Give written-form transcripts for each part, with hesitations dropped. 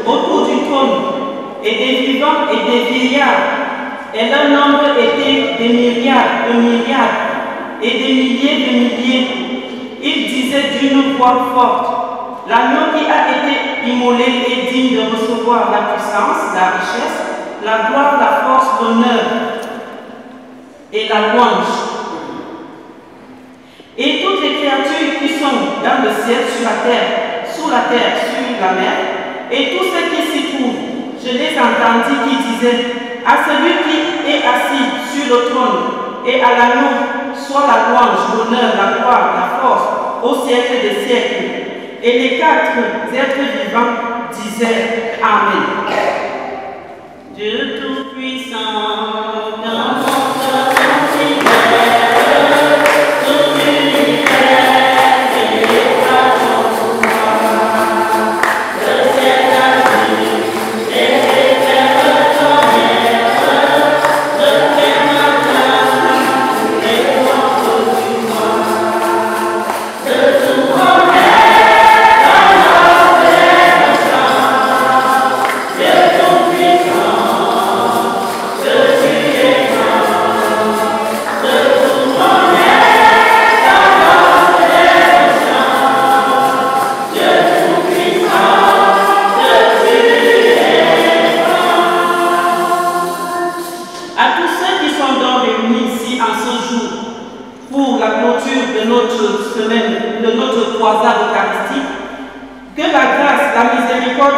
autour du trône, et des vivants et des vieillards, et leur nombre était des myriades de myriades, et des milliers de milliers. Ils disaient d'une voix forte, l'agneau qui a été immolé est digne de recevoir la puissance, la richesse, la gloire, la force, l'honneur et la louange. Et toutes les créatures qui sont dans le ciel, sur la terre, sous la terre, sur la mer, et tous ceux qui s'y trouvent, je les entendis qui disaient, à celui qui est assis sur le trône et à l'agneau, soit la louange, l'honneur, la gloire, la force, au siècle des siècles. Et les quatre êtres vivants disaient Amen. Dieu Tout-Puissant, dans mon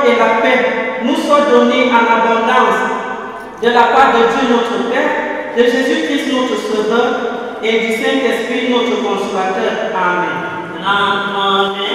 et la paix nous soit donnée en abondance de la part de Dieu notre Père, de Jésus-Christ notre Sauveur et du Saint-Esprit notre Consolateur. Amen. Amen.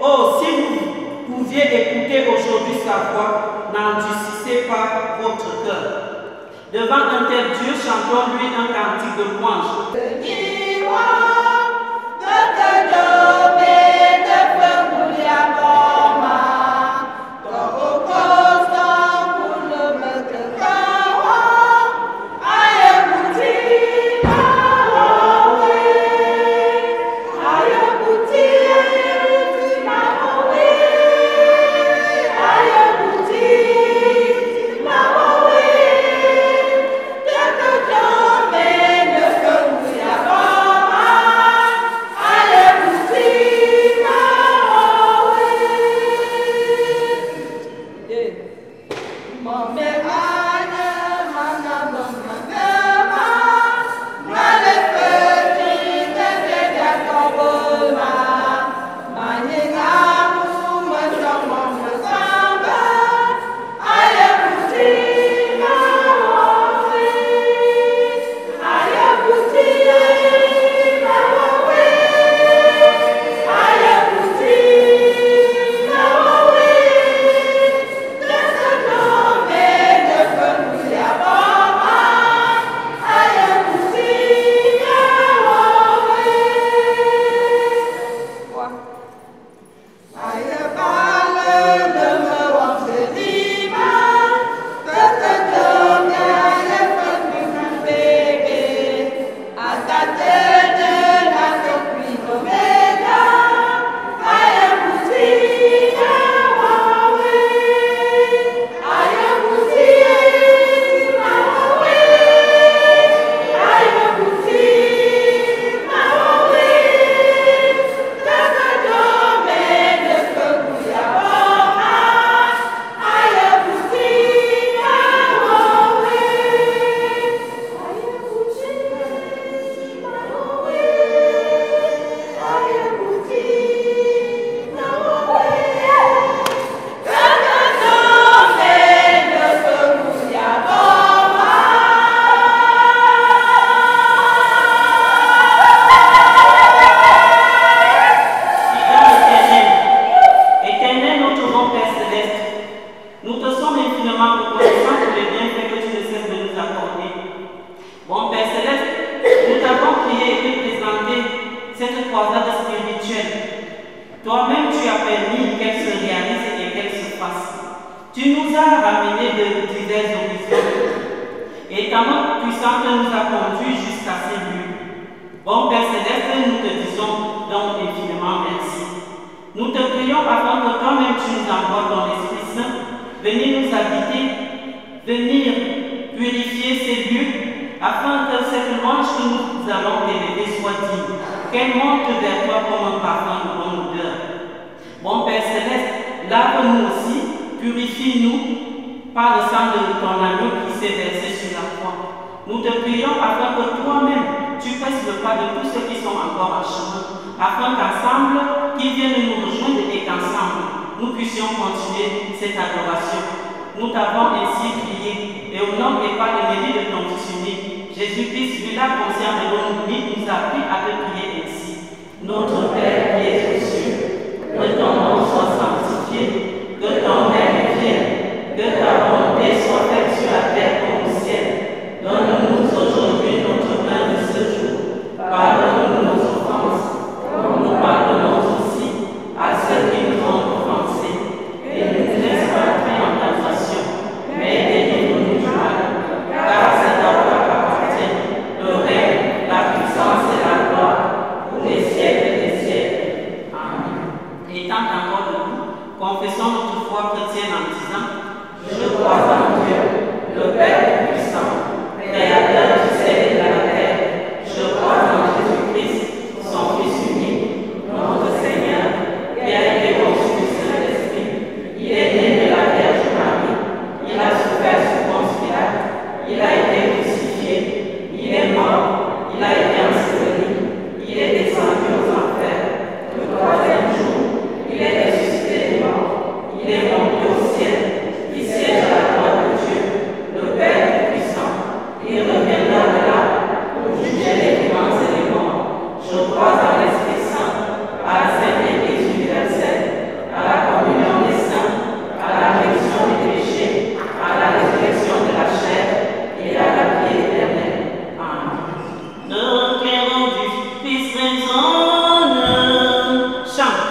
Oh Tu nous as ramenés de diverses horizons et ta main puissante nous a conduits jusqu'à ces lieux. Bon Père Céleste, nous te disons donc infiniment merci. Nous te prions afin que toi-même tu nous envoies ton Esprit Saint, venir nous habiter, venir purifier ces lieux, afin que cette louange que nous allons élever soit digne, qu'elle monte vers toi comme un parfum de bonne odeur. Bon Père Céleste, lave-nous aussi, purifie-nous par le sang de ton agneau qui s'est versé sur la croix. Nous te prions afin que toi-même tu fasses le pas de tous ceux qui sont encore en chemin, afin qu'ensemble, qu'ils viennent nous rejoindre et qu'ensemble, nous puissions continuer cette adoration. Nous t'avons ainsi prié, et au nom et par le mérite de ton Fils unique, Jésus-Christ, celui-là conscient de l'homme, nous a appris à te prier ainsi. Notre Père qui es aux cieux, que ton nom soit sanctifié, que ton règne vienne, que ta volonté soit faite sur la terre comme au ciel. Donne-nous aujourd'hui notre pain de ce jour. Pardonne-nous nos offenses, comme nous pardonnons aussi à ceux qui nous ont offensés. Et ne nous laisse pas entrer en tentation, mais délivre-nous du mal. Car c'est à toi qu'appartient le règne, la puissance et la gloire pour les siècles des siècles. Amen. Étant encore debout, confessons notre foi chrétienne en disant: Je crois en Dieu, le Père puissant, Créateur du ciel et de la terre. Je crois en Jésus-Christ, son Fils unique, notre Seigneur, qui a été conçu du Saint-Esprit. Il est né de la Vierge Marie. Il a souffert sous Ponce Pilate. Il a été crucifié. Il est mort. Il a été enseveli. Il est descendu aux enfers. Le troisième jour, il est ressuscité des morts. Il est monté au ciel. Il siège à la droite de Dieu, le Père Tout-Puissant. Il reviendra de là pour juger les vivants et les morts. Je crois en l'Esprit Saint, à la Sainte Église universelle, à la communion des saints, à la rémission des péchés, à la résurrection de la chair et à la vie éternelle. Amen. Le cœur du Fils résonne. Chante.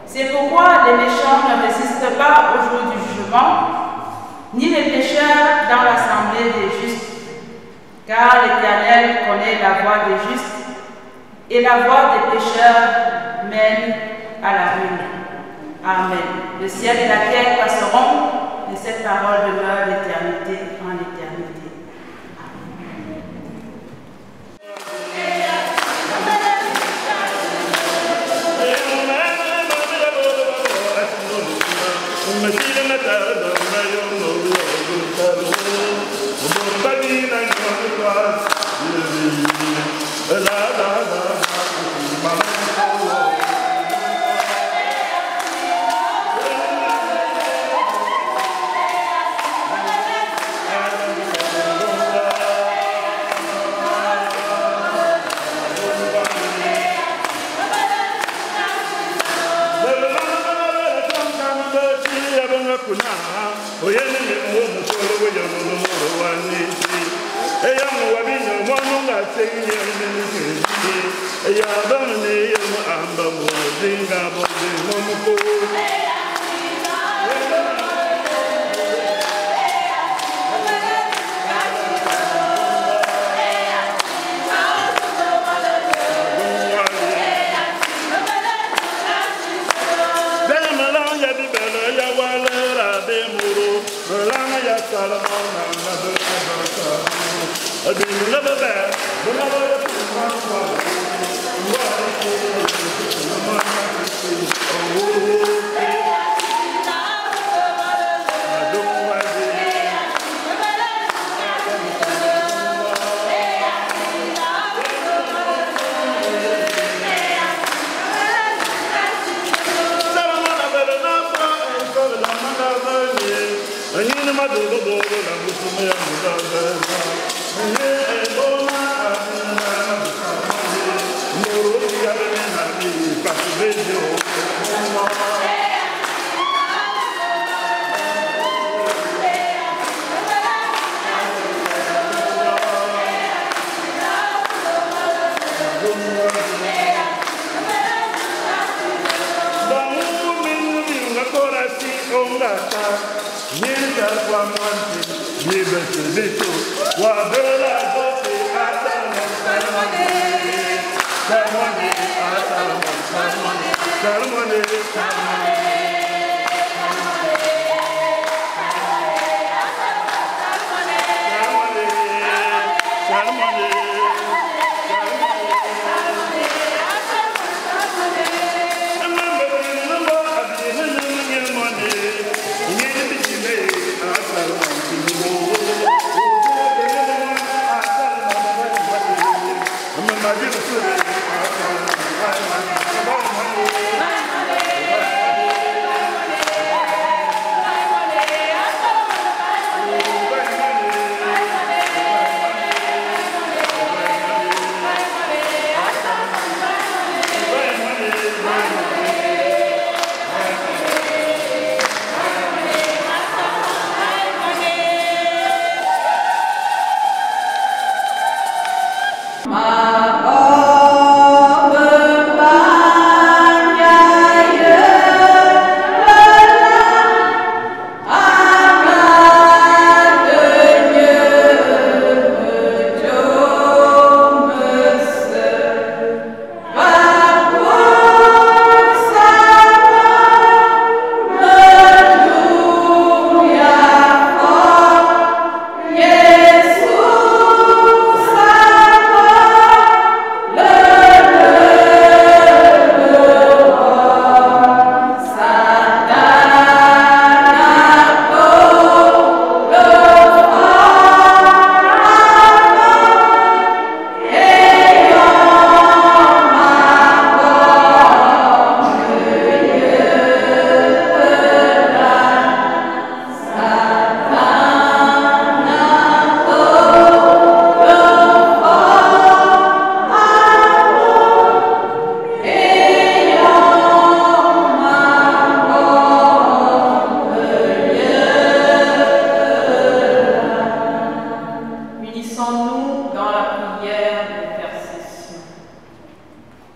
C'est pourquoi les méchants ne résistent pas au jour du jeu. jugement, ni les pécheurs dans l'assemblée des justes, car l'Éternel connaît la voie des justes, et la voie des pécheurs mène à la ruine. Amen. Le ciel et la terre passeront, mais cette parole demeure d'éternité en éternité.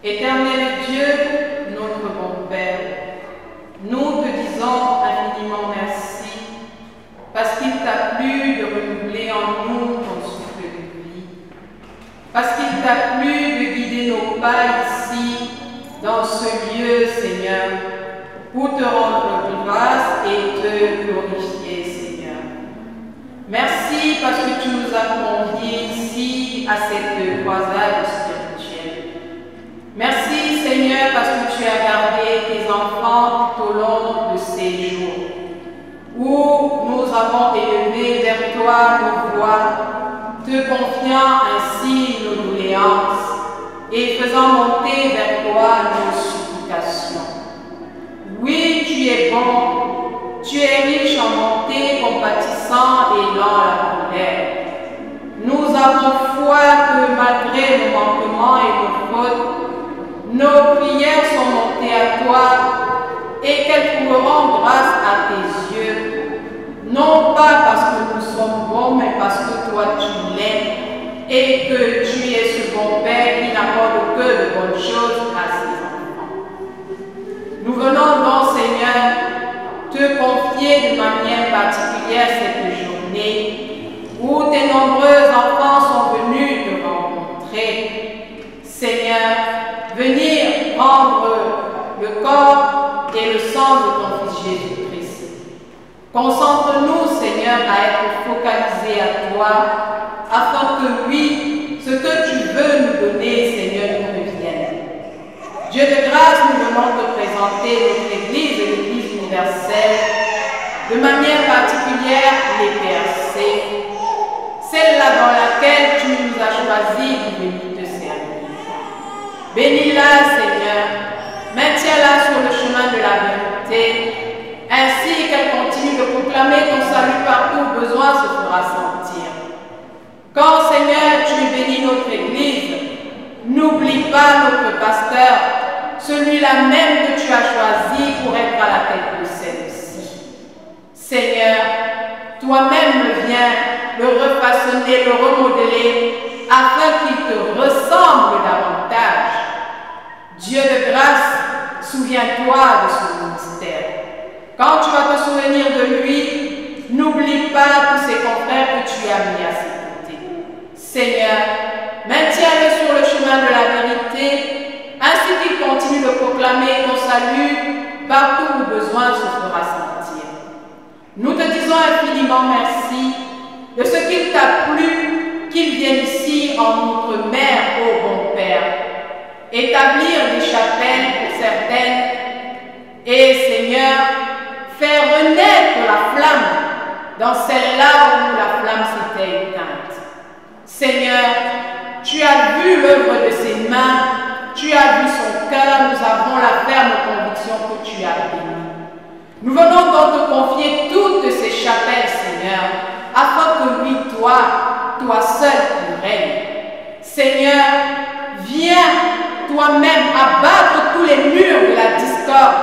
Éternel Dieu, notre bon Père, nous te disons infiniment merci pas ici, dans ce lieu, Seigneur, pour te rendre grâce et te glorifier, Seigneur. Merci parce que tu nous as conviés ici à cette croisade spirituelle. Merci, Seigneur, parce que tu as gardé tes enfants tout au long de ces jours, où nous avons élevé vers toi nos voix, te confiant ainsi nos doléances et faisant monter vers toi nos supplications. Oui, tu es bon, tu es riche en bonté, compatissant et lent à la colère. Nous avons foi que malgré nos manquements et nos fautes, nos prières sont montées à toi et qu'elles trouveront grâce à tes yeux, non pas parce que nous sommes bons, mais parce que toi tu l'aimes et que tu es ce bon Père qui n'accorde que de bonnes choses à ses enfants. Nous venons donc, Seigneur, te confier de manière particulière cette journée où tes nombreux enfants sont venus te rencontrer. Seigneur, venir prendre le corps et le sang de ton Fils Jésus-Christ. Concentre-nous, Seigneur, à être focalisés à toi, afin que oui, ce que tu veux nous donner, Seigneur, nous revienne. Dieu de grâce, nous venons te présenter notre Église et l'Église universelle, de manière particulière les PRC, celle-là dans laquelle tu nous as choisi de venir te servir. Bénis-la, Seigneur, maintiens-la sur le chemin de la vérité, ainsi qu'elle continue de proclamer ton salut partout où besoin se fera sentir. Quand, Seigneur, tu bénis notre Église, n'oublie pas notre pasteur, celui-là même que tu as choisi pour être à la tête de celle-ci. Seigneur, toi-même viens le refaçonner, le remodeler, afin qu'il te ressemble davantage. Dieu de grâce, souviens-toi de ce ministère. Quand tu vas te souvenir de lui, n'oublie pas tous ses confrères que tu as mis à ses côtés. Seigneur, maintiens-le sur le chemin de la vérité, ainsi qu'il continue de proclamer ton salut partout où besoin se fera sentir. Nous te disons infiniment merci de ce qu'il t'a plu qu'il vienne ici en outre-mer, ô bon Père, établir des chapelles pour certaines et, Seigneur, faire renaître la flamme dans celle-là où la flamme s'était éteinte. Seigneur, tu as vu l'œuvre de ses mains, tu as vu son cœur, nous avons la ferme conviction que tu as béni. Nous venons donc te confier toutes ces chapelles, Seigneur, afin que lui, toi seul, tu règnes. Seigneur, viens toi-même abattre tous les murs de la discorde,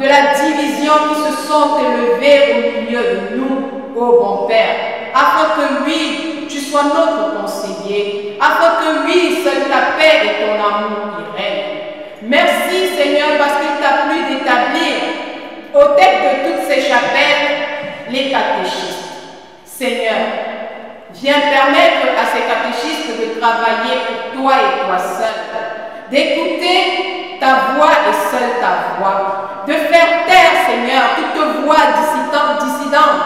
de la division qui se sont élevés au milieu de nous, ô bon Père, afin que oui, tu sois notre conseiller, afin que oui, seule ta paix et ton amour y règnent. Merci, Seigneur, parce qu'il t'a plu d'établir au tête de toutes ces chapelles les catéchistes. Seigneur, viens permettre à ces catéchistes de travailler pour toi et toi seul, d'écouter ta voix et seule ta voix, de faire taire, Seigneur, toute voix dissidente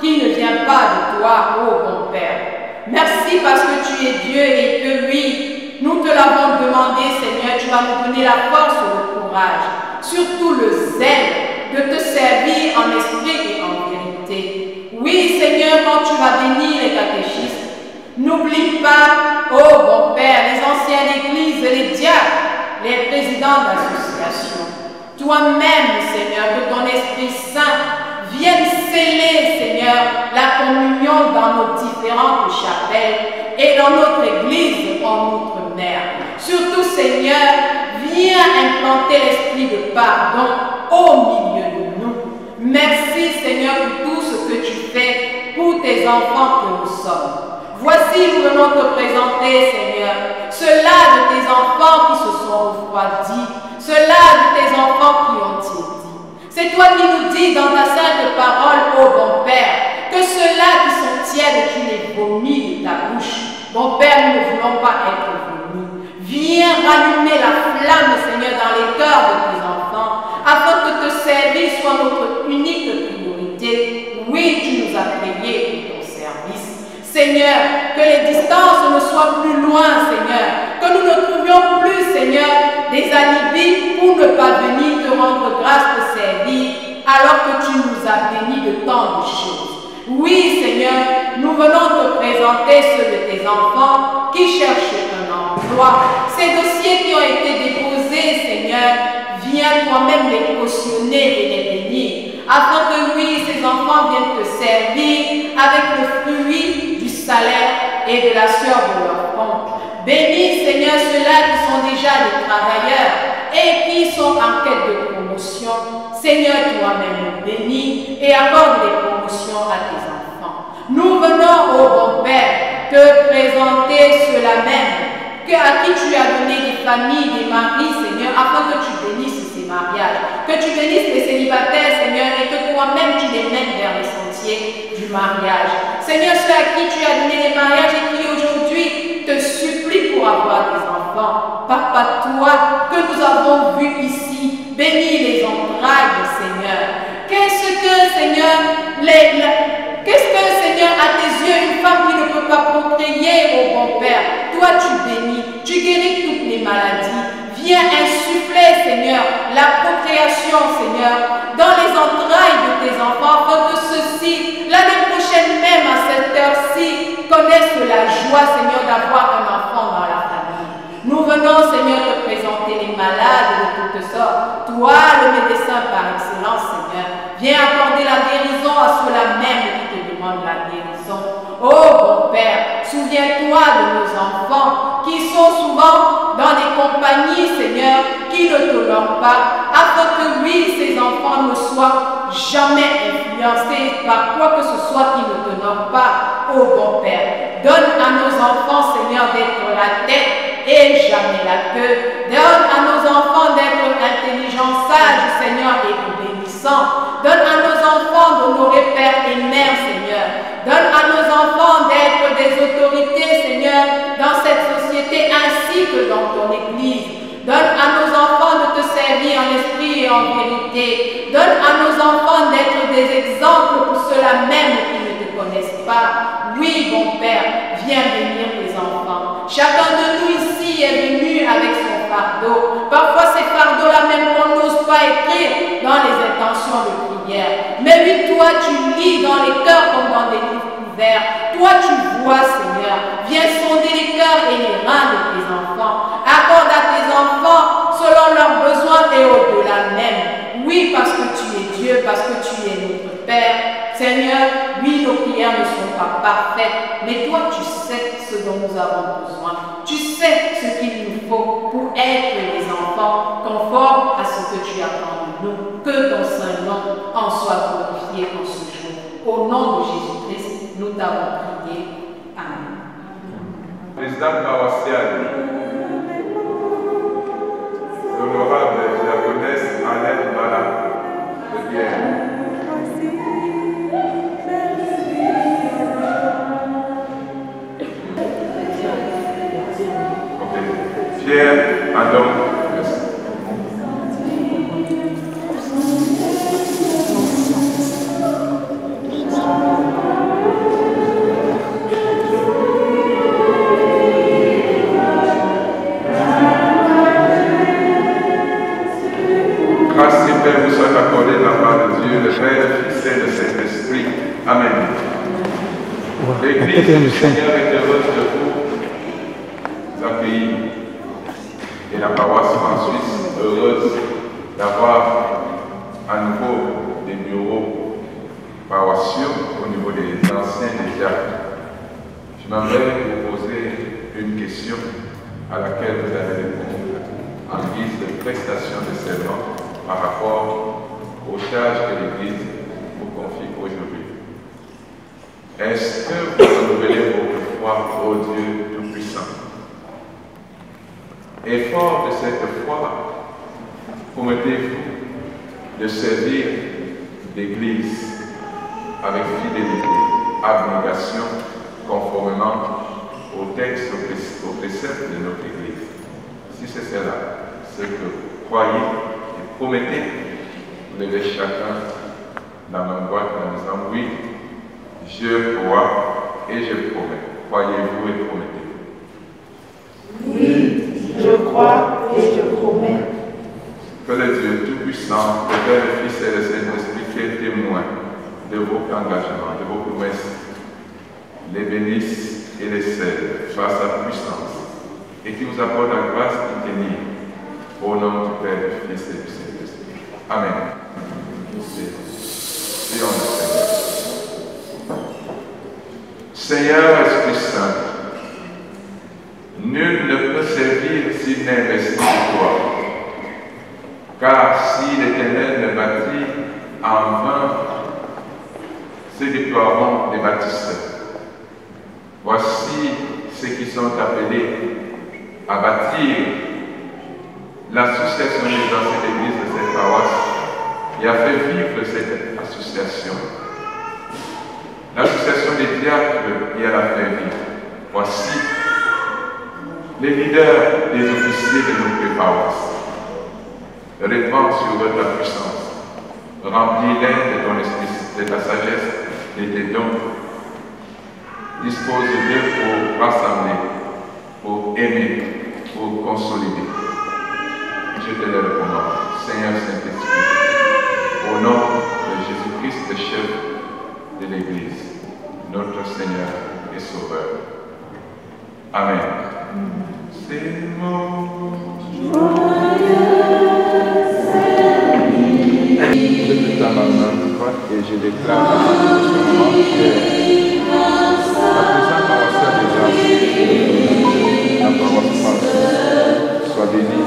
qui ne vient pas de toi, ô bon Père. Merci parce que tu es Dieu et que oui, nous te l'avons demandé, Seigneur, tu vas nous donner la force et le courage, surtout le zèle de te servir en esprit et en vérité. Oui, Seigneur, quand tu vas bénir les catéchistes, n'oublie pas, ô bon Père, les anciens d'église et les diacres, les présidents d'associations. Toi-même, Seigneur, que ton Esprit Saint vienne sceller, Seigneur, la communion dans nos différentes chapelles et dans notre église en outre-mer. Surtout, Seigneur, viens implanter l'esprit de pardon au milieu de nous. Merci, Seigneur, pour tout ce que tu fais pour tes enfants que nous sommes. Voici, nous venons te présenter, Seigneur, ceux-là de tes enfants qui se sont refroidis, ceux-là de tes enfants qui ont tiédi. C'est toi qui nous dis dans ta sainte parole, ô bon Père, que ceux-là qui sont tièdes, tu les vomis de ta bouche. Bon Père, nous ne voulons pas être vomis. Viens rallumer la flamme, Seigneur, dans les cœurs de tes enfants, afin que te servir soit notre unique priorité. Oui, tu nous as créés pour ton service. Seigneur, que les distances ne soient plus loin, Seigneur, que nous ne trouvions plus, Seigneur, des alibis pour ne pas venir te rendre grâce de servir, alors que tu nous as bénis de tant de choses. Oui, Seigneur, nous venons te présenter ceux de tes enfants qui cherchent un emploi. Ces dossiers qui ont été déposés, Seigneur, viens toi-même les cautionner et les bénir, afin que, oui, ces enfants viennent te servir avec le fruit du salaire et de la sueur de leur front. Bénis, Seigneur, ceux-là qui sont déjà des travailleurs et qui sont en quête de promotion. Seigneur, toi-même nous bénis et accorde des promotions à tes enfants. Nous venons, ô bon Père, te présenter ceux-là même à qui tu as donné des familles, des maris, Seigneur, afin que tu bénisses ces mariages, que tu bénisses les célibataires, Seigneur, et que toi-même tu les mènes vers les sentiers du mariage. Seigneur, ceux à qui tu as donné des mariages et qui aujourd'hui te supplient pour avoir des enfants. Papa, toi que nous avons vu ici, bénis les entrailles, Seigneur. Qu'est-ce que, Seigneur, Seigneur, à tes yeux, une femme qui ne peut pas procréer, ô bon Père, toi tu bénis, tu guéris toutes les maladies. Viens insuffler, Seigneur, la procréation, Seigneur, dans les entrailles de tes enfants, afin que ceux-ci, l'année prochaine même à cette heure-ci, connaissent la joie, Seigneur, d'avoir un enfant dans la famille. Nous venons, Seigneur, te présenter les malades de toutes sortes. Toi, le médecin par excellence, Seigneur, viens accorder la guérison à ceux-là même qui te demandent la guérison. Oh, bon Père, souviens-toi de nos enfants qui sont souvent dans des compagnies, Seigneur, qui ne t'honorent pas, afin que, oui, ces enfants ne soient jamais influencés par quoi que ce soit qui ne t'honore pas. Oh, bon Père, donne à nos enfants, Seigneur, d'être la tête et jamais la queue. Donne à nos enfants d'être intelligents, sages, Seigneur, et obéissants. Donne à nos enfants d'honorer père et mère, Seigneur. Donne à nos enfants d'être des autorités, Seigneur, dans cette société ainsi que dans ton Église. Donne à nos enfants de te servir en esprit et en vérité. Donne à nos enfants d'être des exemples pour ceux-là même qui ne te connaissent pas. Oui, bon Père, viens bénir tes enfants. Chacun de nous ici est venu avec son fardeau. Parfois, ces fardeaux-là même qu'on n'ose pas écrire dans les intentions de prière. Mais oui, toi, tu lis dans les cœurs comme dans des livres ouverts. Toi, tu vois, Seigneur. Viens sonder les cœurs et les reins de tes enfants. Accorde à tes enfants selon leurs besoins et au-delà même. Oui, parce que tu es Dieu, parce que tu es notre Père. Seigneur, oui, nos prières ne sont pas parfaites, mais toi, tu sais ce dont nous avons besoin. Tu sais ce qu'il nous faut pour être des enfants conformes à ce que tu attends de nous. Que ton Saint-Nom en soit glorifié en ce jour. Au nom de Jésus-Christ, nous t'avons prié. Amen. Président Kawasiade, l'honorable diaconesse Annette Bala de Pierre. Pierre Adam. Grâce et paix vous soit accordée de la part de Dieu, le Père, le Fils et le Saint-Esprit. Amen. L'Église du Seigneur est heureuse de vous accueillir. Et la paroisse en Suisse, heureuse d'avoir à nouveau des bureaux paroissiaux au niveau des anciens déjà. Je m'aimerais vous poser une question à laquelle vous allez répondre en guise de prestation de serment par rapport aux tâches que l'Église vous confie aujourd'hui. Est-ce que vous renouvelez votre foi au Dieu Tout-Puissant? Et fort de cette foi, promettez-vous de servir l'Église avec fidélité, abnégation, conformément aux textes, aux préceptes de notre Église. Si c'est cela, ce que vous croyez et promettez, vous levez chacun la main droite en disant oui, je crois et je promets. Croyez-vous et promettez. Oui, je crois et je promets. Que le Dieu Tout-Puissant, le Père, le Fils et le Saint-Esprit, qui est témoin de vos engagements, de vos promesses, les bénisse et les cède par sa puissance et qui vous apporte la grâce d'y tenir au nom du Père, du Fils et du Saint-Esprit. Amen. Prions le Seigneur. Seigneur Esprit Saint, nul ne peut servir s'il n'est investi en toi. Car si l'Éternel ne bâtit en vain, se déploieront des bâtisseurs. Voici ceux qui sont appelés à bâtir l'association des anciens d'église de cette paroisse et à faire vivre cette association. L'association des diacres qui a la fait vivre. Voici les leaders des officiers de notre paroisse. Répands sur eux ta puissance. Remplis-les de ton esprit, de ta sagesse et des dons. Dispose-les pour rassembler, pour aimer, pour consolider. Je te le recommande, Seigneur Saint-Esprit, au nom de Jésus-Christ, le chef de l'Église, notre Seigneur et Sauveur. Amen. C'est mon je mets ta main droite et je déclare à ce moment que la présence paroissiale des gens, la paroisse française, soit bénie.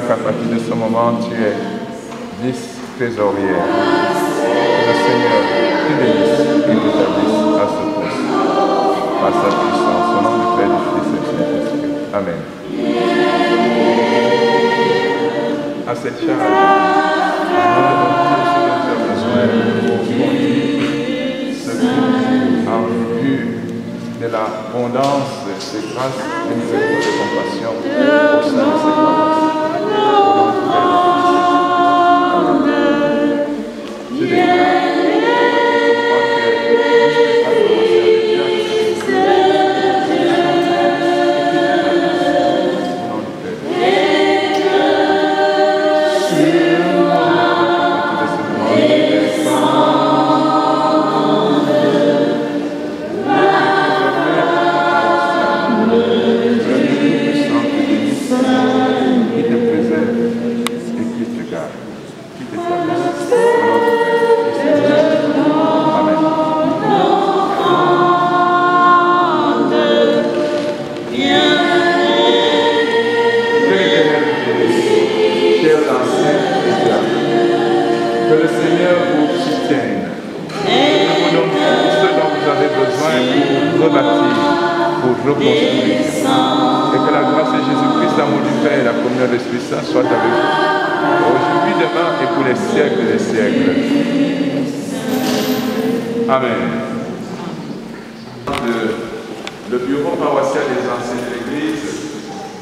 qu'à partir de ce moment, tu es vice-trésorière. Que le Seigneur te bénisse et t'établisse à ce poste, par sa puissance, au nom du Père, du Fils et du Saint-Esprit. Amen. À cette charge, nous avons besoin pour conduire ce groupe en vue de l'abondance de grâce et de miséricorde de compassion au sein de cette paroisse. Je déclare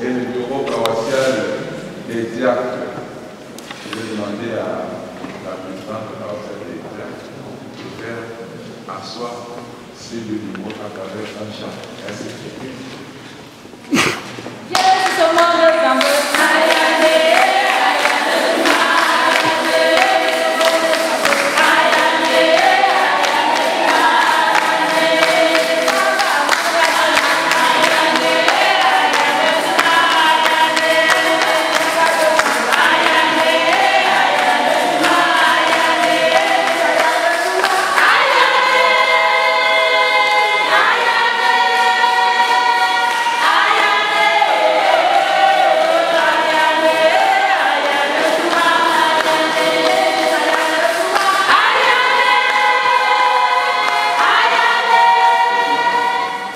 et le bureau paroissial des diacres. Je vais demander à la présidente paroissiale des diacres de faire asseoir sur le bureau à travers un chant. Merci.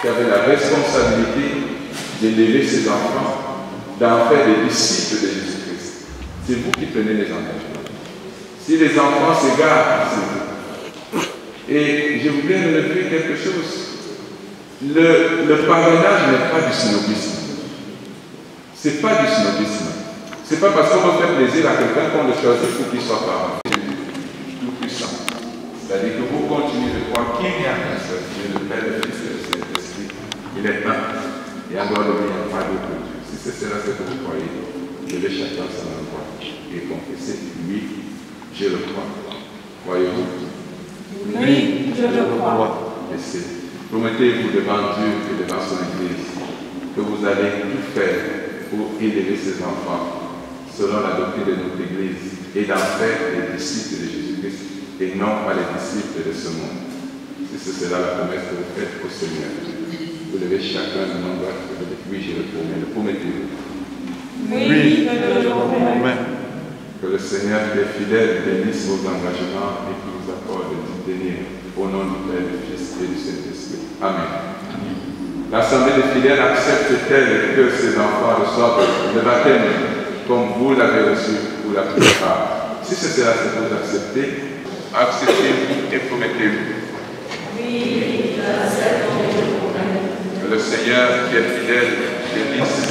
Qui avait la responsabilité d'élever ses enfants, d'en faire des disciples de Jésus-Christ. C'est vous qui prenez les engagements. Si les enfants s'égarent, c'est vous. Et je voulais relever quelque chose. Le parrainage n'est pas du snobisme. C'est pas du snobisme. C'est pas parce qu'on veut faire plaisir à quelqu'un qu'on le choisit pour qu'il soit parent. Tout puissant. C'est-à-dire que vous continuez de croire qu'il n'y a qu'un seul Dieu, le Père, le Fils et le Saint-Esprit. Il est un. Et en dehors de lui, il n'y a pas d'autre Dieu. Si c'est cela que vous croyez, devez chacun s'en endroit et confesser. Oui, je le crois. Croyez-vous? Oui, je le crois. Promettez-vous devant Dieu et devant son Église que vous allez tout faire pour élever ses enfants selon la doctrine de notre Église et d'en faire les disciples de Jésus-Christ et non pas les disciples de ce monde. Si c'est cela la promesse que vous faites au Seigneur, vous levez chacun un endroit et vous dites oui, je le promets. Le promettez-vous? Oui, je le promets. Que le Seigneur qui est fidèle bénisse vos engagements et qui vous accorde d'y tenir au nom du Père, du Fils et du Saint-Esprit. Amen. L'Assemblée des fidèles accepte-t-elle que ses enfants reçoivent le baptême comme vous l'avez reçu pour la plupart? Si c'est cela que vous acceptez, acceptez-vous et promettez-vous. Oui, j'accepte. Que le Seigneur qui est fidèle bénisse.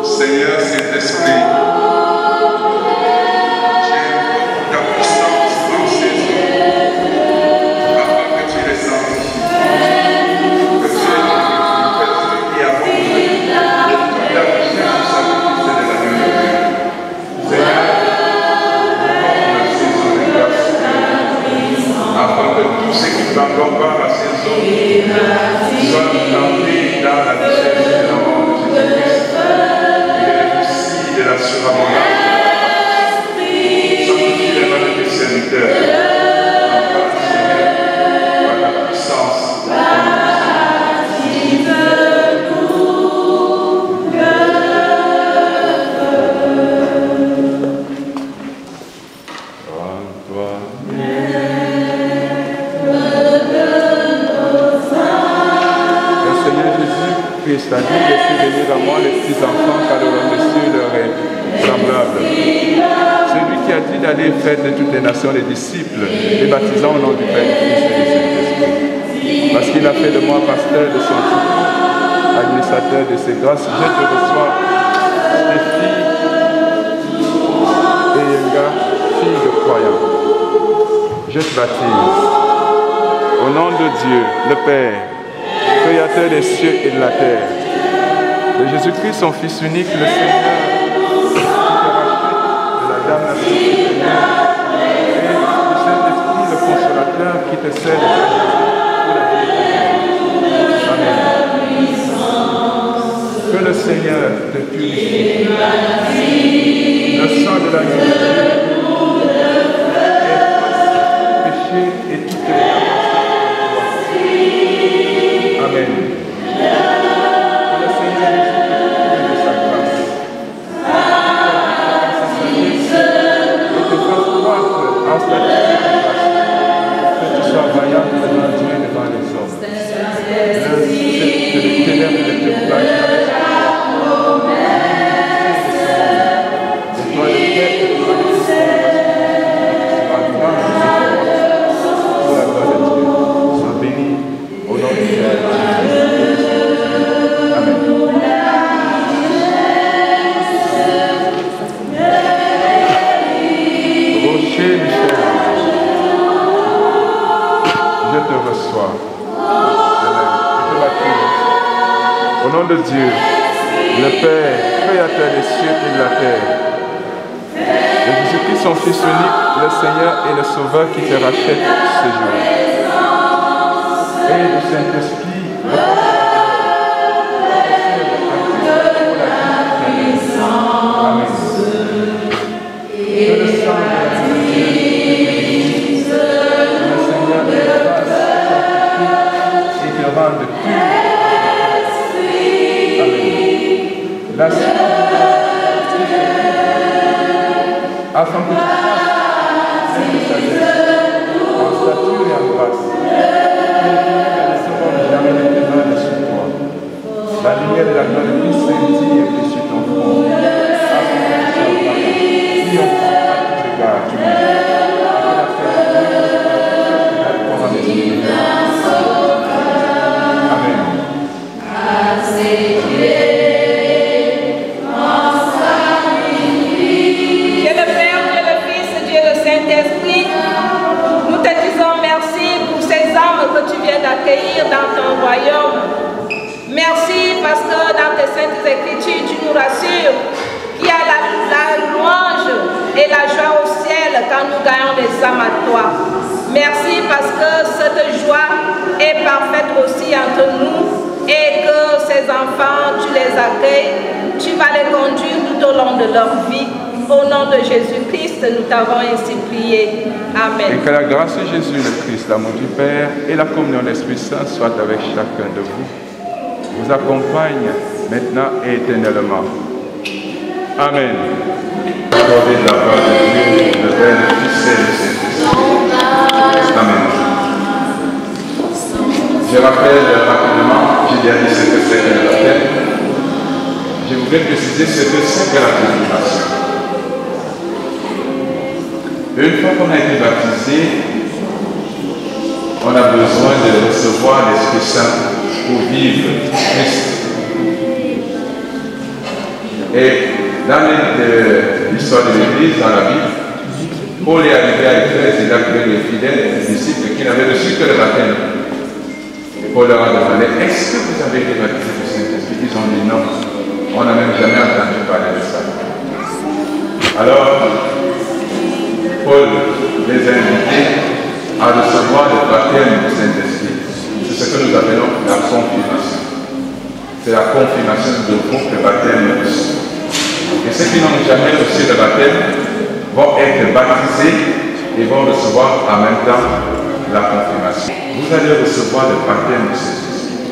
Seigneur Saint-Esprit, j'invoque ta puissance dans ces eaux, afin que tu les sanctifies, que tu es celui qui a montré toute la richesse du sacrifice de l'agneau de Dieu. Seigneur, comme la saison de grâce, afin que tous ceux qui prendront part à ces eaux soient plantés dans la richesse de l'amour de Jésus-Christ. De la surabondance, sanctifie les mains de tes serviteurs, encore Seigneur, par la puissance de ton Seigneur Jésus-Christ a dit, laissez venir à moi les petits enfants, car le royaume des cieux leur est semblable. Celui qui a dit d'aller faire de toutes les nations les disciples, les baptisant au nom du Père, du Fils et du Saint-Esprit. Parce qu'il a fait de moi pasteur de son troupeau, administrateur de ses grâces, je te reçois, Stéphie et Yenga, fille de croyants. Je te baptise au nom de Dieu, le Père, Créateur des cieux et de la terre, de Jésus-Christ, son Fils unique, le Seigneur, qui t'a racheté de la damnation et du Saint-Esprit, le consolateur, qui te scelle pour la vie éternelle. Amen. Que le Seigneur te purifie. Le sang de la vie péché et toutes les Amen. Que le Seigneur Jésus te couvre de sa grâce en statut que tu sois vaillant devant Dieu et devant les hommes. Le ténèbre ne te voit jamais. Et toi, le Père, pour la gloire de Dieu. Sois béni au nom du Père. Amen. Rocher Michel, je te reçois. Je te baptise. Au nom de Dieu, le Père, créateur des cieux et de la terre, de Jésus-Christ, son Fils unique, le Seigneur et le Sauveur qui te rachète ce jour. Et du Saint-Esprit, Amen. Que le sang de Jésus, le Seigneur te fasse sanctifier et te rende pur. Amen. La suite, afin que tu fasses plein de sagesse, en stature et en grâce, que les ténèbres ne seront jamais les ténèbres sur toi. La lumière de la gloire de Christ scintille sur ton front, afin que tu sois vaillant, triomphant à tous égards, tu m'aimes, et que la fête de Dieu soit en esprit. Amen. Dieu le Père, Dieu le Fils, Dieu le Saint-Esprit, nous te disons merci pour ces âmes que tu viens d'accueillir dans ton royaume. Merci parce que dans tes saintes écritures, tu nous rassures qu'il y a la louange et la joie au ciel quand nous gagnons des âmes à toi. Merci parce que cette joie est parfaite aussi entre nous et que ces enfants, tu les accueilles, tu vas les conduire tout au long de leur vie. Au nom de Jésus-Christ, nous t'avons ainsi prié. Amen. Et que la grâce de Jésus le Christ, l'amour du Père et la communion de l'Esprit Saint soient avec chacun de vous. Vous accompagne maintenant et éternellement. Amen. Accordé de la part de Dieu, le Père, le Fils et le Saint-Esprit. Amen. Je rappelle rapidement, j'ai déjà dit ce que c'est que le baptême. Je voudrais préciser ce que c'est que la confirmation. Une fois qu'on a été baptisé, on a besoin de recevoir l'Esprit Saint pour vivre Christ. Et dans l'histoire de l'Église, dans la Bible, Paul est arrivé à Éphèse, il a trouvé les fidèles, les disciples qui n'avaient reçu que le baptême. Et Paul leur a demandé, est-ce que vous avez été baptisés du Saint-Esprit? Ils ont dit non, on n'a même jamais entendu parler de ça. Alors, Paul les a invités à recevoir le baptême du Saint-Esprit. C'est ce que nous appelons la confirmation. C'est la confirmation de votre baptême reçu. Et ceux qui n'ont jamais reçu le baptême vont être baptisés et vont recevoir en même temps la confirmation. Vous allez recevoir le baptême du Saint-Esprit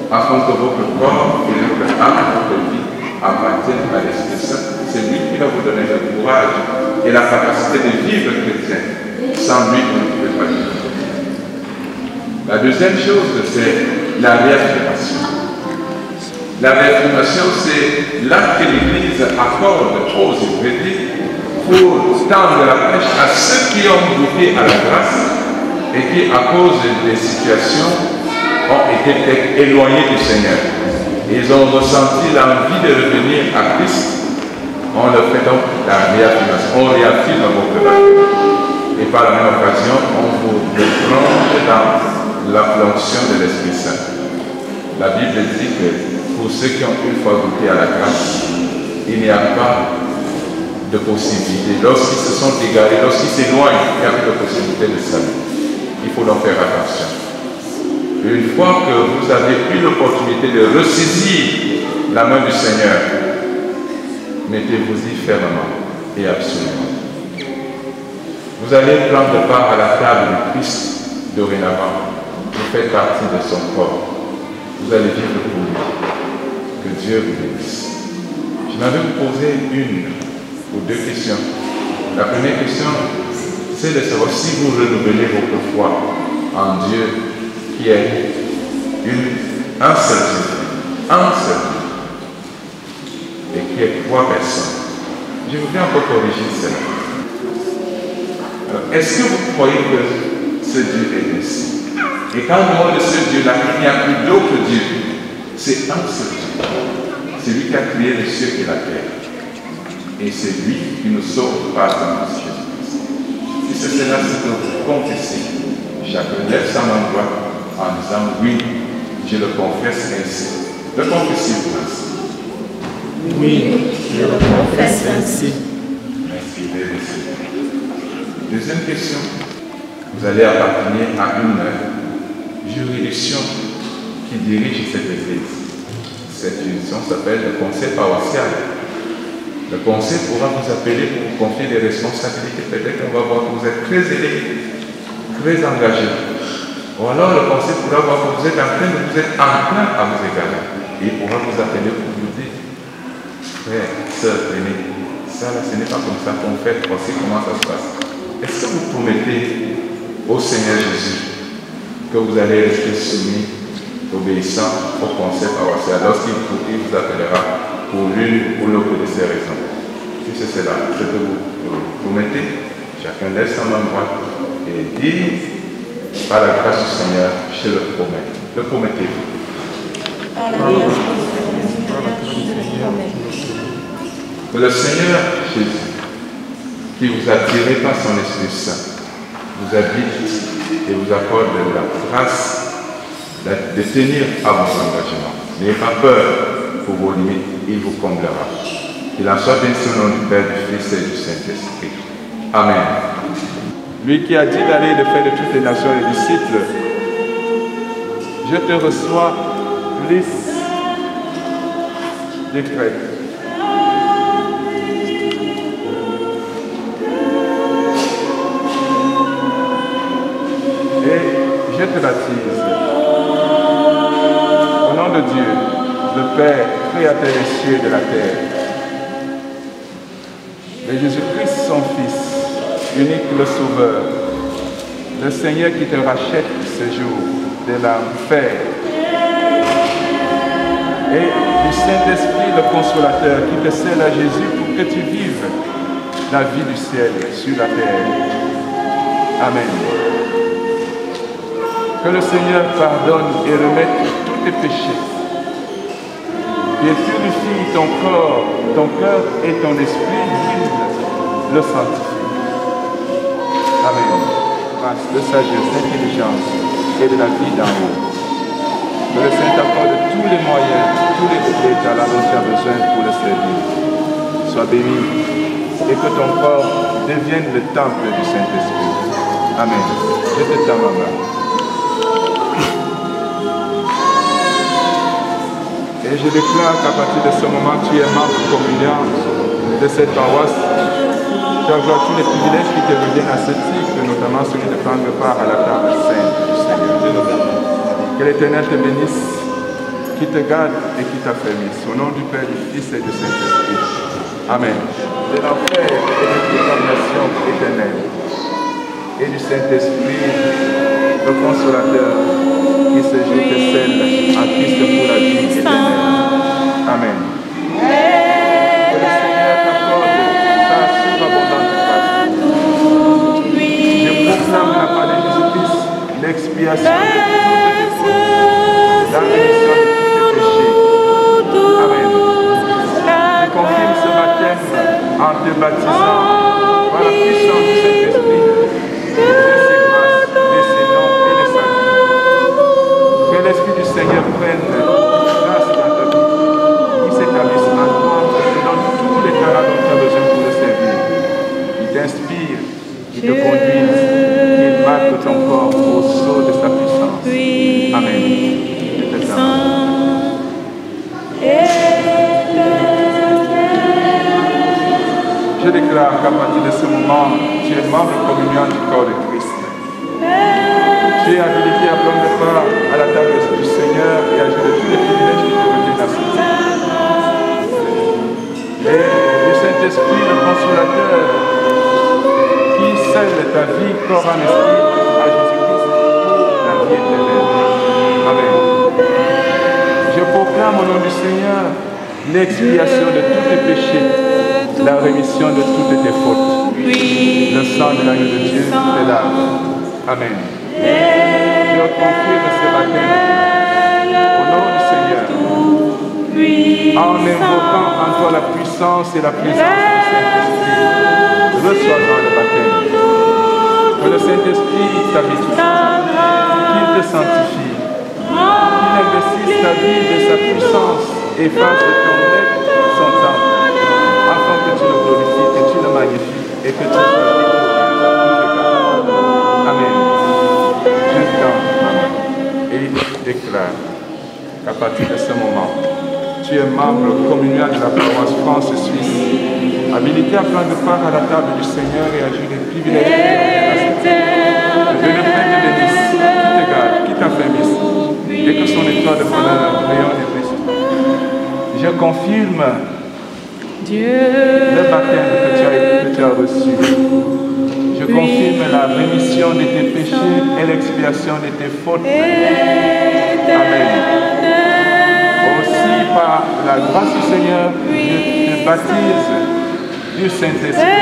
afin que votre corps et votre âme, votre vie appartiennent à l'Esprit Saint. C'est lui qui va vous donner le courage et la capacité de vivre chrétien. Sans lui, vous ne pouvez pas vivre. La deuxième chose, c'est la réaffirmation. La réaffirmation, c'est l'acte que l'Église accorde aux Écritures pour tendre la pêche à ceux qui ont goûté à la grâce et qui, à cause des situations, ont été peut-être éloignés du Seigneur. Ils ont ressenti l'envie de revenir à Christ. On leur fait donc la réaffirmation. On réaffirme votre baptême. Et par la même occasion, on vous plonge dans la fonction de l'Esprit Saint. La Bible dit que pour ceux qui ont une fois goûté à la grâce, il n'y a pas de possibilité. Lorsqu'ils se sont égarés, lorsqu'ils s'éloignent, il n'y a plus de possibilité de salut. Il faut donc faire attention. Une fois que vous avez eu l'opportunité de ressaisir la main du Seigneur, mettez-vous-y fermement et absolument. Vous allez prendre part à la table du Christ dorénavant. Vous faites partie de son corps. Vous allez vivre pour lui. Que Dieu vous bénisse. Je m'avais posé une ou deux questions. La première question, c'est de savoir si vous renouvelez votre foi en Dieu qui est un seul Dieu, et qui est 3 personnes. Je voudrais encore corriger cela. Est-ce que vous croyez que ce Dieu est ainsi? Et quand on demande de ce Dieu-là, il n'y a plus d'autres dieux. C'est un seul Dieu. C'est lui qui a créé les cieux et la terre. Et c'est lui qui nous sauve par son nom Jésus-Christ. Si c'est cela, c'est que vous confessez. Chacun lève sa main droite en disant oui, je le confesse ainsi. Le confessez-vous ainsi? Oui, je le confesse ainsi. Merci, merci. Deuxième question. Vous allez appartenir à une juridiction qui dirige cette église. Cette juridiction s'appelle le conseil paroissial. Le conseil pourra vous appeler pour vous confier des responsabilités. Peut-être qu'on va voir que vous êtes très élevé, très engagé. Ou alors le conseil pourra voir que vous êtes enclin à vous égarer. Et il pourra vous appeler pour vous dire, frère, sœur, venez, ça là, ce n'est pas comme ça qu'on fait, voici comment ça se passe. Est-ce que vous promettez au Seigneur Jésus que vous allez rester soumis, obéissant au conseil paroissial lorsqu'il vous appellera pour l'une ou l'autre de ces raisons? Si c'est cela, ce que vous promettez, chacun laisse sa main droite et dit, par la grâce du Seigneur, je le promets. Le promettez-vous? Que le Seigneur Jésus, qui vous a tiré par son Esprit Saint, vous habite et vous accorde la grâce de tenir à vos engagements. N'ayez pas peur pour vos limites, il vous comblera. Qu'il en soit béni au nom du Père, du Fils et du Saint-Esprit. Amen. Lui qui a dit d'aller de faire de toutes les nations les disciples, je te reçois plus discret. Et je te baptise au nom de Dieu, le Père, Créateur des cieux et de la terre, de Jésus-Christ son Fils, unique le Sauveur, le Seigneur qui te rachète ce jour de l'enfer, et du Saint-Esprit le Consolateur qui te scelle à Jésus pour que tu vives la vie du ciel sur la terre. Amen. Que le Seigneur pardonne et remette tous tes péchés. Et purifie ton corps, ton cœur et ton esprit, qu'il le sanctifie. Amen. Grâce de sagesse, d'intelligence et de la vie d'amour. Que le Seigneur t'accorde tous les moyens, tous les talents dont tu as besoin pour le servir. Sois béni et que ton corps devienne le temple du Saint-Esprit. Amen. Je te tends ma main. Et je déclare qu'à partir de ce moment, tu es membre communiant de cette paroisse. Tu as tous les privilèges qui te reviennent à ce titre, notamment celui de prendre part à la table sainte du Seigneur. Que l'Éternel te bénisse, qui te garde et qui t'affermisse. Au nom du Père, du Fils et du Saint-Esprit. Amen. De l'enfer et de toute damnation éternelle. Et du Saint-Esprit, le Consolateur, qui se jette et scelle en Christ pour la vie éternelle. Amen. Que le Seigneur t'accorde sa surabondante grâce. Je proclame la part de Jésus-Christ, l'expiation de toutes tes fautes, la rémission de tous tes péchés. Amen. Je confirme ce baptême en te baptisant par la puissance du Saint-Esprit. L'Esprit du Seigneur prenne place dans ta vie, qui s'établisse en toi, te donne tous les talents dont tu as besoin pour le servir. Il t'inspire, il te conduise, il marque ton corps au sceau de sa puissance. Amen. Je déclare qu'à partir de ce moment, tu es membre communiant du corps de Christ. Tu es habilité à prendre part à la table du Seigneur et à jouer de tous les privilèges qui te reviennent à ce titre. Et du Saint-Esprit, le Consolateur, qui scelle ta vie, corps, âme, esprit à Jésus-Christ pour la vie éternelle. Amen. Je proclame au nom du Seigneur l'expiation de tous tes péchés, la rémission de toutes tes fautes. Le sang de l'agneau de Dieu te lave. Amen. Je confirme ce matin au nom du Seigneur en invoquant en toi la puissance et la présence du Saint-Esprit. Reçois-en le baptême. Que le Saint-Esprit t'habite, qu'il te sanctifie, qu'il investisse ta vie de sa puissance et fasse de ton être son temps, afin que tu le glorifies, que tu le magnifies et que tu sois glorieux à tous égards. Amen. Je t'en et déclare qu'à partir de ce moment, tu es membre communal de la paroisse France-Suisse, habilité à prendre part à la table du Seigneur et à jouir des privilèges de la Dieu le Père te bénisse, qui te garde, qui t'affermisse, et que son étoile de bonheur rayonne et brille. Je confirme le baptême que tu as reçu. Je confirme la rémission de tes péchés et l'expiation de tes fautes. Amen. Aussi, par la grâce du Seigneur, je te baptise du Saint-Esprit.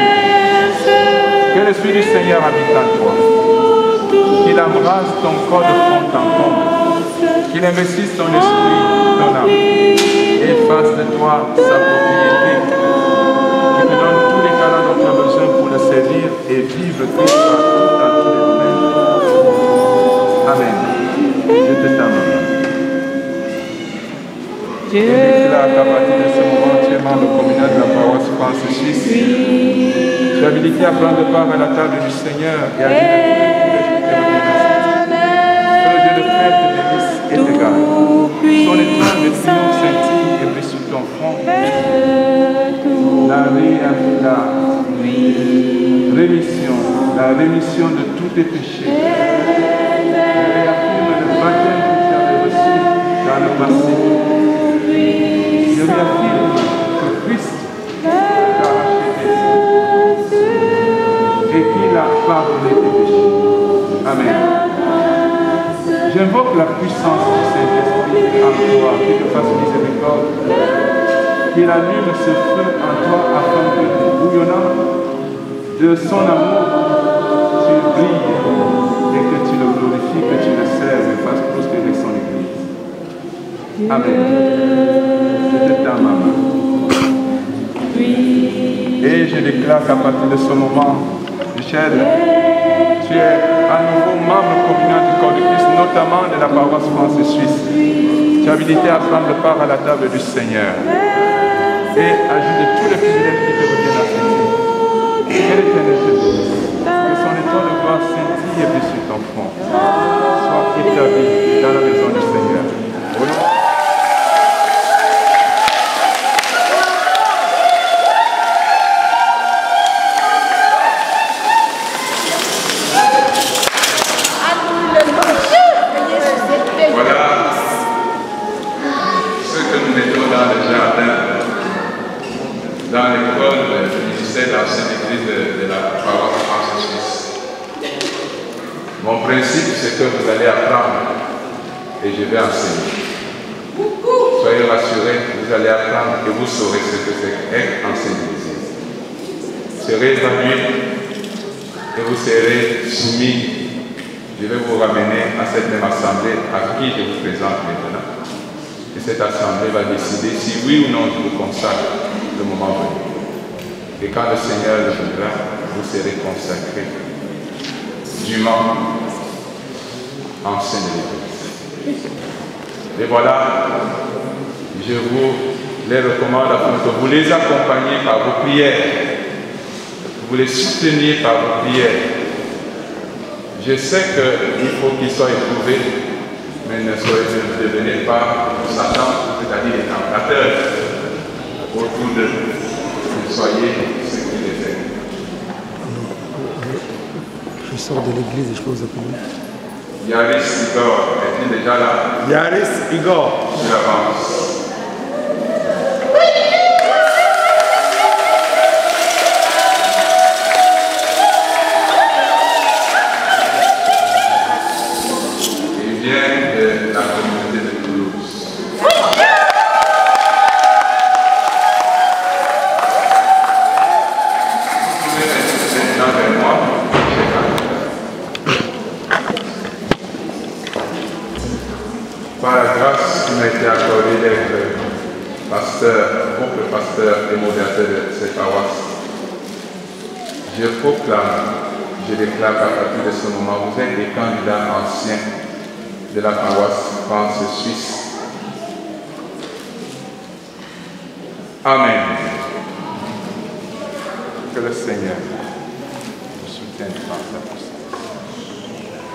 Que l'Esprit du Seigneur habite en toi. Qu'il embrasse ton corps de fond en comble. Qu'il investisse ton esprit, ton âme, et fasse de toi sa propriété. Qu'il te donne tous les talents dont tu as besoin pour le servir et vivre Christ partout dans tous les domaines. Amen. Je te t'aime. Je déclare qu'à partir de ce moment, tu es membre communal de la paroisse France-Suisse. Tu es habilité à prendre part à la table du Seigneur et à vivre tous les que le Dieu de Père te bénisse et te garde. Son étoile de triomphe scintille et brille sur ton front. La rémission de tous tes péchés. Je réaffirme le baptême que tu avais reçu dans le passé. Je réaffirme que Christ t'a racheté et qu'il a pardonné tes péchés. Amen. J'invoque la puissance du Saint-Esprit en toi, qu'il te fasse miséricorde, qu'il allume ce feu en toi afin que, bouillonnant de son amour, tu brilles et que tu le glorifies, que tu le serves et fasses prospérer son Église. Amen. Je te t'aime, maman. Et je déclare qu'à partir de ce moment, Michel, tu es à nouveau membre communal du corps de Christ, notamment de la paroisse France-Suisse. Tu es habilité à prendre part à la table du Seigneur et à jouir de tous les privilèges qui te reviennent à sentir. Que l'Éternel te bénisse, que son étoile de gloire scintille et brille sur ton front. Sois établi dans la maison du Seigneur. Dans l'école du ministère de la Sainte-Église de la paroisse France-Suisse. Mon principe, c'est que vous allez apprendre et je vais enseigner. Soyez rassurés, vous allez apprendre et vous saurez ce que c'est qu'être enseigné. Vous serez évalués et vous serez soumis. Je vais vous ramener à cette même assemblée à qui je vous présente maintenant. Et cette assemblée va décider si oui ou non je vous consacre le moment venu. Et quand le Seigneur le voudra, vous serez consacrés dûment en sein de l'Église. Et voilà, je vous les recommande afin que vous les accompagniez par vos prières, que vous les souteniez par vos prières. Je sais qu'il faut qu'ils soient éprouvés, mais ne devenez pas Satan, c'est-à-dire les tentateurs autour d'eux. Soyez ce qu'il est fait. Je sors de l'église et je pose appeler. Yaris Igor, est-il déjà là? Yaris Igor. Je l'avance. m'a été accordée d'être pasteur, couple pasteur et modérateur de cette paroisse. Je proclame, je déclare qu'à partir de ce moment, vous êtes des candidats anciens de la paroisse France-Suisse. Amen. Que le Seigneur vous soutienne par sa puissance.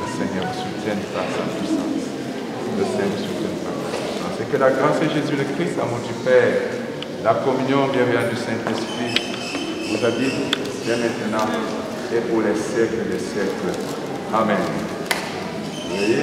Le Seigneur vous soutienne par sa puissance. Le Seigneur vous soutienne par sa puissance. Et que la grâce de Jésus le Christ, amour du Père, la communion bienveillante du Saint-Esprit vous habite dès maintenant et pour les siècles des siècles. Amen. Oui.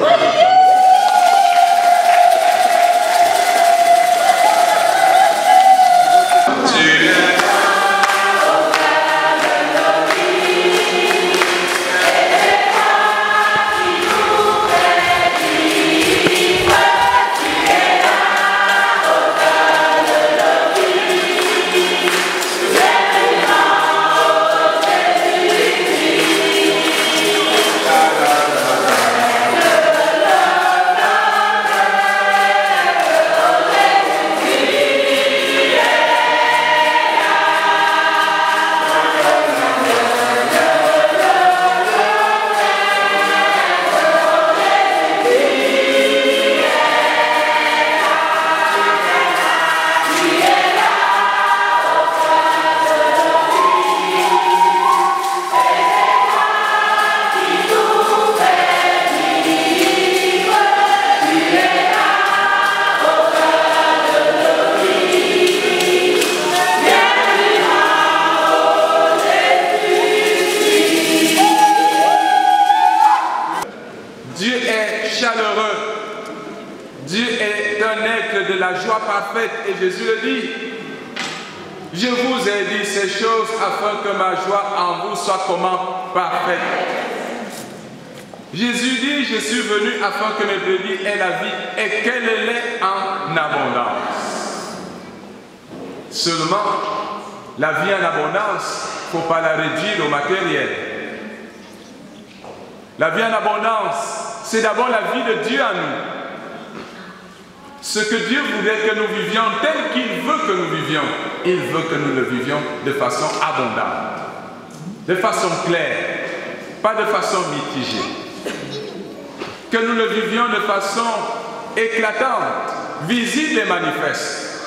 Et Jésus le dit, je vous ai dit ces choses afin que ma joie en vous soit comment? Parfaite. Jésus dit, je suis venu afin que mes brebis aient la vie et qu'elle l'ait en abondance. Seulement, la vie en abondance, il ne faut pas la réduire au matériel. La vie en abondance, c'est d'abord la vie de Dieu en nous. Ce que Dieu voudrait que nous vivions tel qu'il veut que nous vivions, il veut que nous le vivions de façon abondante, de façon claire, pas de façon mitigée. Que nous le vivions de façon éclatante, visible et manifeste.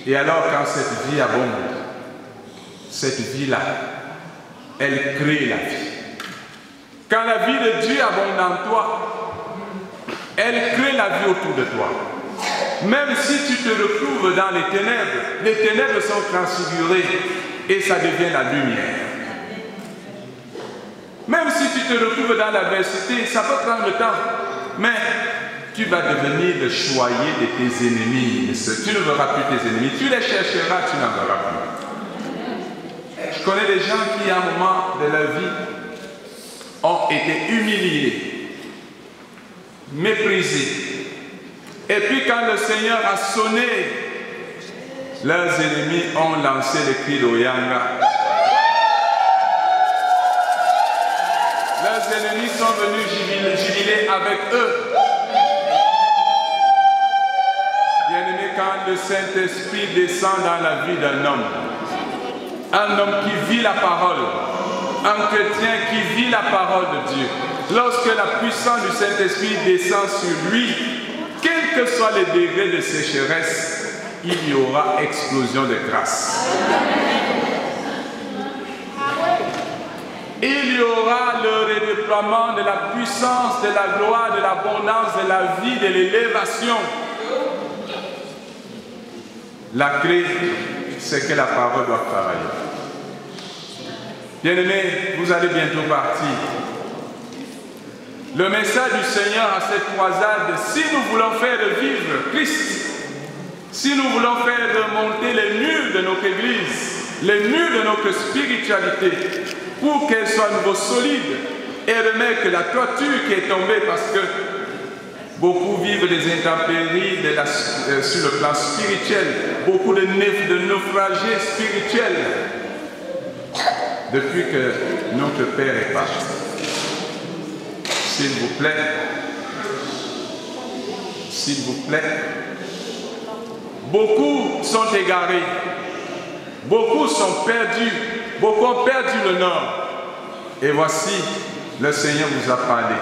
Et alors quand cette vie abonde, cette vie-là, elle crée la vie. Quand la vie de Dieu abonde en toi, elle crée la vie autour de toi. Même si tu te retrouves dans les ténèbres sont transfigurées et ça devient la lumière. Même si tu te retrouves dans l'adversité, ça peut prendre le temps, mais tu vas devenir le choyer de tes ennemis. Tu ne verras plus tes ennemis, tu les chercheras, tu n'en verras plus. Je connais des gens qui, à un moment de leur vie, ont été humiliés, méprisés. Et puis quand le Seigneur a sonné, leurs ennemis ont lancé le cri d'Oyanga. Leurs ennemis sont venus jubiler avec eux. Bien-aimé, quand le Saint-Esprit descend dans la vie d'un homme qui vit la parole, un chrétien qui vit la parole de Dieu, lorsque la puissance du Saint-Esprit descend sur lui, quels que soient les degrés de sécheresse, il y aura explosion de grâce. Il y aura le redéploiement de la puissance, de la gloire, de l'abondance, de la vie, de l'élévation. La clé, c'est que la parole doit travailler. Bien-aimés, vous allez bientôt partir. Le message du Seigneur à cette croisade, si nous voulons faire vivre Christ, si nous voulons faire remonter les murs de notre Église, les murs de notre spiritualité, pour qu'elle soit nouveau solide et remettre la toiture qui est tombée, parce que beaucoup vivent des intempéries sur le plan spirituel, beaucoup de naufragés spirituels depuis que notre Père est parti. S'il vous plaît, s'il vous plaît. Beaucoup sont égarés, beaucoup sont perdus, beaucoup ont perdu le nord. Et voici, le Seigneur vous a parlé.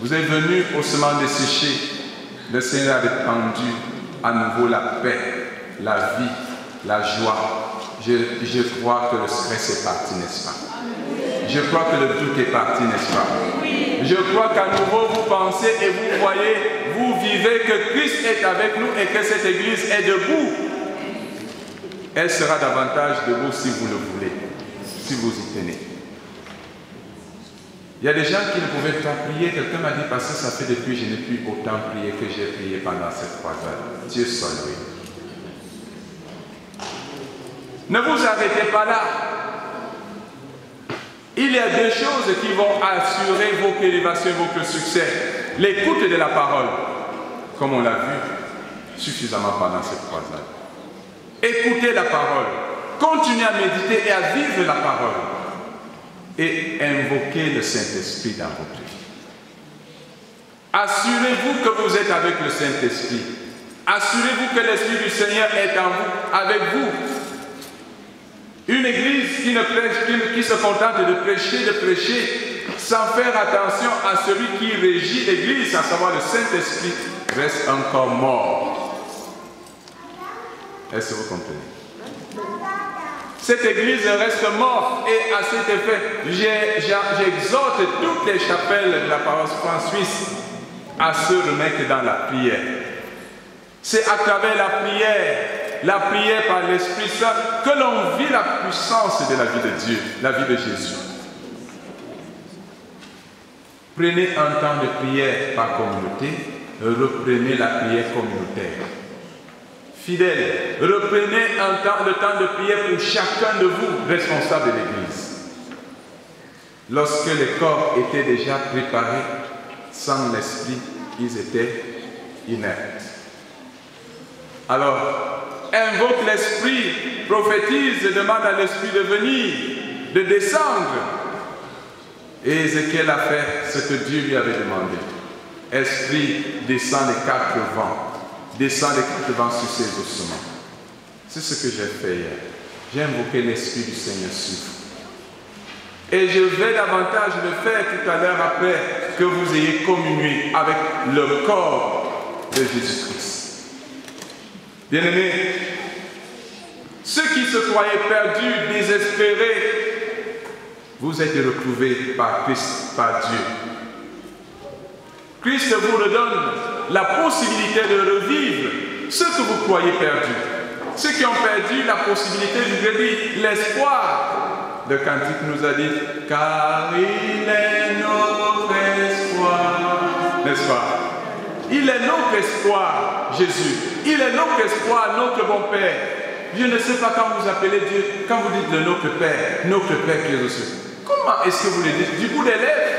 Vous êtes venus au semant desséché. Le Seigneur a répandu à nouveau la paix, la vie, la joie. Je crois que le stress est parti, n'est-ce pas? Je crois que le doute est parti, n'est-ce pas? Je crois qu'à nouveau vous pensez et vous voyez, vous vivez que Christ est avec nous et que cette église est debout. Elle sera davantage debout si vous le voulez, si vous y tenez. Il y a des gens qui ne pouvaient pas prier. Quelqu'un m'a dit, parce que ça fait depuis je n'ai plus autant prié que j'ai prié pendant cette croisade. Dieu soit loué. Ne vous arrêtez pas là. Il y a deux choses qui vont assurer votre élévation et votre succès. L'écoute de la parole, comme on l'a vu suffisamment pendant cette croisade. Écoutez la parole, continuez à méditer et à vivre la parole. Et invoquez le Saint-Esprit dans votre vie. Assurez-vous que vous êtes avec le Saint-Esprit. Assurez-vous que l'Esprit du Seigneur est en vous, avec vous. Une église qui se contente de prêcher, sans faire attention à celui qui régit l'église, à savoir le Saint-Esprit, reste encore mort. Est-ce que vous comprenez? Cette église reste morte et à cet effet, j'exhorte toutes les chapelles de la paroisse France-Suisse à se remettre dans la prière. C'est à travers la prière par l'Esprit Saint, que l'on vit la puissance de la vie de Dieu, la vie de Jésus. Prenez un temps de prière par communauté, reprenez la prière communautaire. Fidèles, reprenez le temps de prière pour chacun de vous, responsables de l'Église. Lorsque les corps étaient déjà préparés, sans l'Esprit, ils étaient inertes. Alors, invoque l'Esprit, prophétise, demande à l'Esprit de venir, de descendre. Et Ézéchiel a fait ce que Dieu lui avait demandé. Esprit, descend les quatre vents. Descend les quatre vents sur ses ossements. C'est ce que j'ai fait hier. J'ai invoqué l'Esprit du Seigneur sur vous. Et je vais davantage le faire tout à l'heure après que vous ayez communié avec le corps de Jésus-Christ. Bien-aimés, ceux qui se croyaient perdus, désespérés, vous êtes retrouvés par Christ, par Dieu. Christ vous redonne la possibilité de revivre ce que vous croyez perdu. Ceux qui ont perdu la possibilité, je vous dis, l'espoir. Le cantique nous a dit, car il est notre espoir. N'est-ce pas? Il est notre espoir, Jésus. Il est notre espoir, notre bon Père. Je ne sais pas quand vous appelez Dieu, quand vous dites le notre Père qui est aux cieux. Comment est-ce que vous le dites? Du bout des lèvres?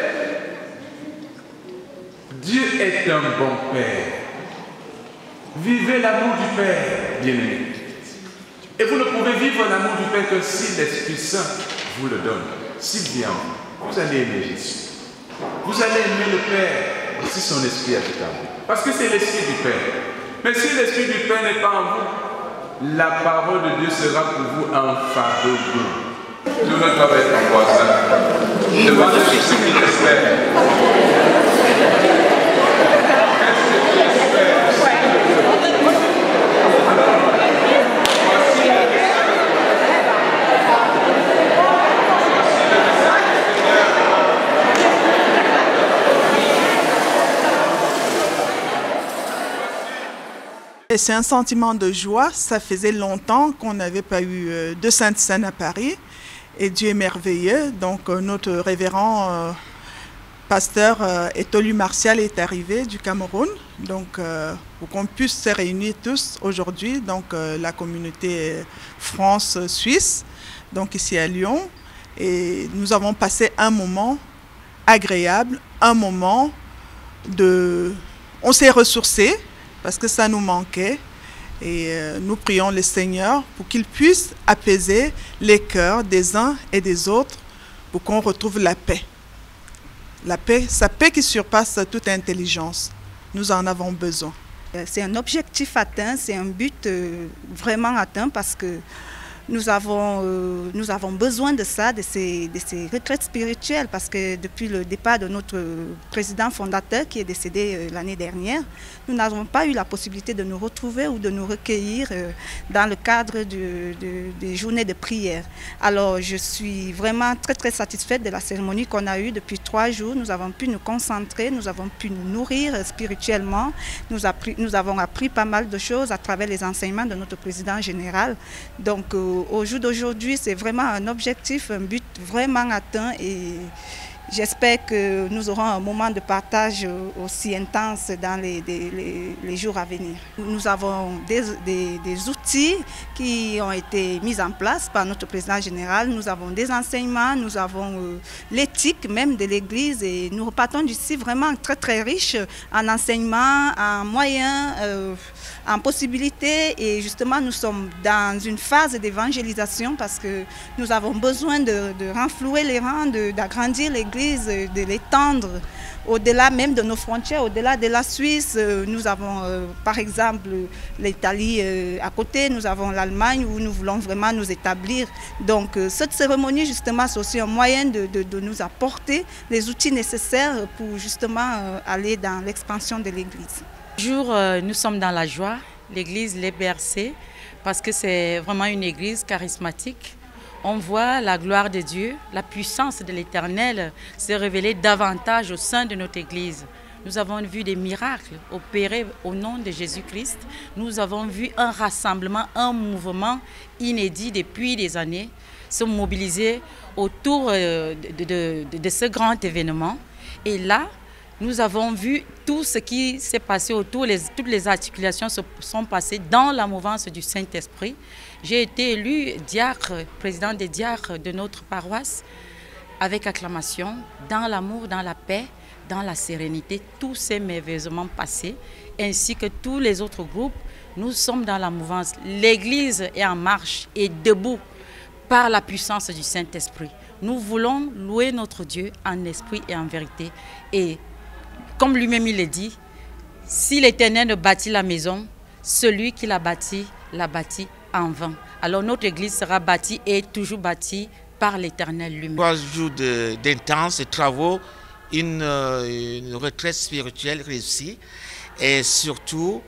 Dieu est un bon Père. Vivez l'amour du Père, bien-aimé. Et vous ne pouvez vivre l'amour du Père que si l'Esprit Saint vous le donne. S'il vient, vous allez aimer Jésus. Vous allez aimer le Père si son Esprit habite en vous. Parce que c'est l'Esprit du Père. Mais si l'Esprit du Père n'est pas en vous, la parole de Dieu sera pour vous un fardeau doux. Tourne-toi avec ton voisin. Demande-lui ce qu'il espère. C'est un sentiment de joie. Ça faisait longtemps qu'on n'avait pas eu de Sainte Seine à Paris. Et Dieu est merveilleux. Donc notre révérend pasteur Etolu Martial est arrivé du Cameroun. Donc pour qu'on puisse se réunir tous aujourd'hui. Donc la communauté France-Suisse, donc ici à Lyon. Et nous avons passé un moment agréable, un moment de... On s'est ressourcés, parce que ça nous manquait. Et nous prions le Seigneur pour qu'il puisse apaiser les cœurs des uns et des autres pour qu'on retrouve la paix. La paix, sa paix qui surpasse toute intelligence. nous en avons besoin. C'est un objectif atteint, c'est un but vraiment atteint parce que nous avons besoin de ça, de ces retraites spirituelles, parce que depuis le départ de notre président fondateur qui est décédé l'année dernière, nous n'avons pas eu la possibilité de nous retrouver ou de nous recueillir dans le cadre des journées de prière. Alors je suis vraiment très très satisfaite de la cérémonie qu'on a eue depuis 3 jours. Nous avons pu nous concentrer, nous avons pu nous nourrir spirituellement, nous avons appris pas mal de choses à travers les enseignements de notre président général. Donc au jour d'aujourd'hui, c'est vraiment un objectif, un but vraiment atteint et j'espère que nous aurons un moment de partage aussi intense dans les jours à venir. Nous avons des outils qui ont été mis en place par notre président général. Nous avons des enseignements, nous avons l'éthique même de l'Église et nous repartons d'ici vraiment très très riches en enseignements, en moyens, en possibilités et justement nous sommes dans une phase d'évangélisation parce que nous avons besoin de renflouer les rangs, d'agrandir l'Église, de l'étendre au-delà même de nos frontières, au-delà de la Suisse. Nous avons par exemple l'Italie à côté, nous avons l'Allemagne où nous voulons vraiment nous établir. Donc cette cérémonie justement c'est aussi un moyen de nous apporter les outils nécessaires pour justement aller dans l'expansion de l'Église. Bonjour, nous sommes dans la joie, l'église Les Bercés, parce que c'est vraiment une église charismatique. On voit la gloire de Dieu, la puissance de l'Éternel se révéler davantage au sein de notre église. Nous avons vu des miracles opérés au nom de Jésus-Christ. Nous avons vu un rassemblement, un mouvement inédit depuis des années se mobiliser autour de ce grand événement. Et là, nous avons vu tout ce qui s'est passé autour, toutes les articulations se sont passées dans la mouvance du Saint-Esprit. J'ai été élu diacre, président des diacres de notre paroisse, avec acclamation, dans l'amour, dans la paix, dans la sérénité. Tout s'est merveilleusement passé, ainsi que tous les autres groupes. Nous sommes dans la mouvance. L'Église est en marche et debout par la puissance du Saint-Esprit. Nous voulons louer notre Dieu en esprit et en vérité. Et comme lui-même il le dit, si l'Éternel ne bâtit la maison, celui qui l'a bâti en vain. Alors notre église sera bâtie et toujours bâtie par l'Éternel lui-même. 3 jours d'intenses travaux, une retraite spirituelle réussie et surtout,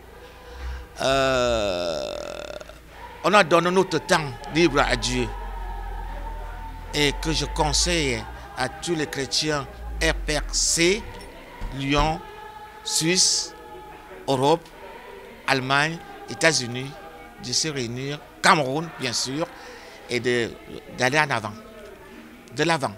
on a donné notre temps libre à Dieu et que je conseille à tous les chrétiens RPRC, Lyon, Suisse, Europe, Allemagne, États-Unis, de se réunir, Cameroun bien sûr, et d'aller en avant, de l'avant.